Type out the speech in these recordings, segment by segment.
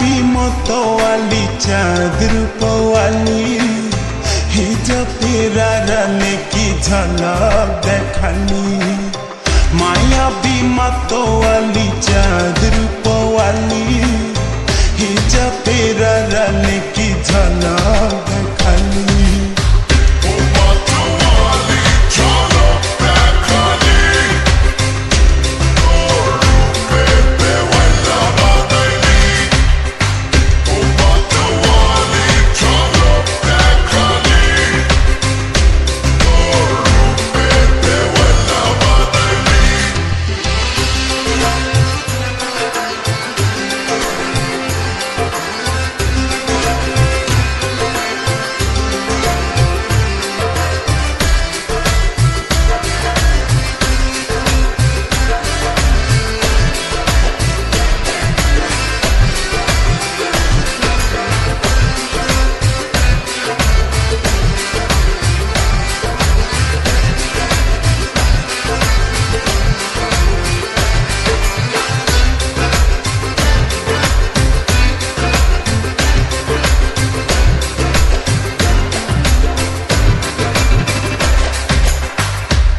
भी मतवाली चाँद रूपवाली हिजब तेरा रने की झलक देखनी माया भी मतवाली चाँद रूपवाली हिजब तेरा रने की झलक देखनी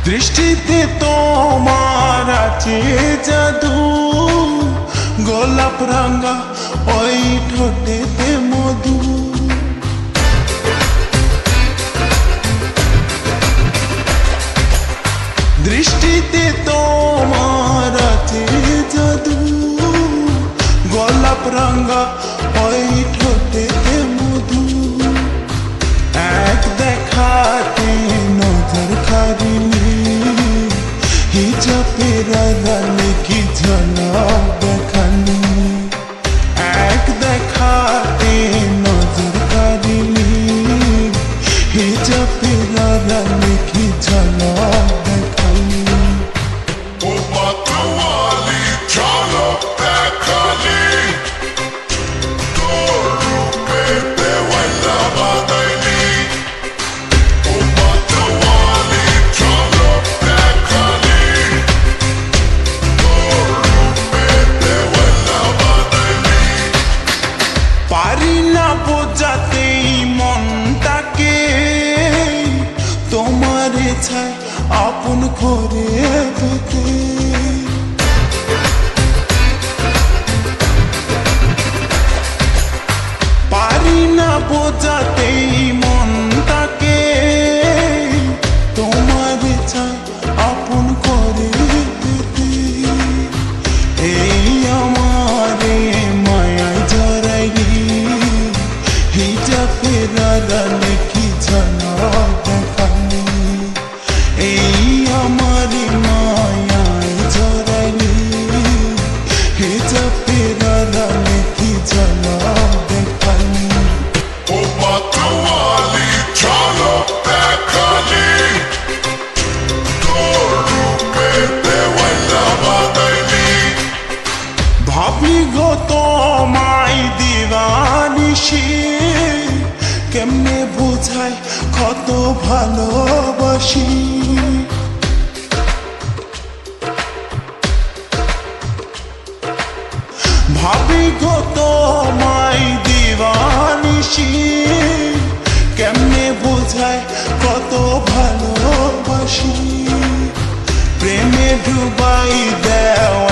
दृष्टिते तोमार आछे जादू गोलाप रंगा ओई ठोटेते मधु दृष्टिते तोमार आछे जादू गोलाप रंगा ओई ठोटेते मधु एक देखाते नजर कारिनी हिजब तेरा रने की झलक देखनी एक देखाते नजर कारिनी हिजब तेरा रने की झलक देखनी ओ मतवाली झलक देखनी तोर रूपे बेवला बदली ओ मतवाली झलक देखनी तोर रूपे बेवला बदली पारी ना बोझाते मनटाके তোমারে ছাই আপন করে পেতে পারি না বোঝাতে মনটাকে তোমারে ছাই আপন করে পেতে এই আমারে মায়ায় জড়াইলি হিজব তেরা রনে কি ঝলক দেখানি এই আমারি মায়ায় জড়াইলি হিজব তেরা রনে কি ঝলক দেখানি ओ मतवाली झलक देखनी तोर रूपे बेवला बदली ভাবি গো তোমায় দিবানিশি কেমনে বোঝাই কত ভালোবাসি ভাবি গো তোমায় দিবানিশি কেমনে বোঝাই কত ভালোবাসি প্রেমে ডুবাই দেওয়া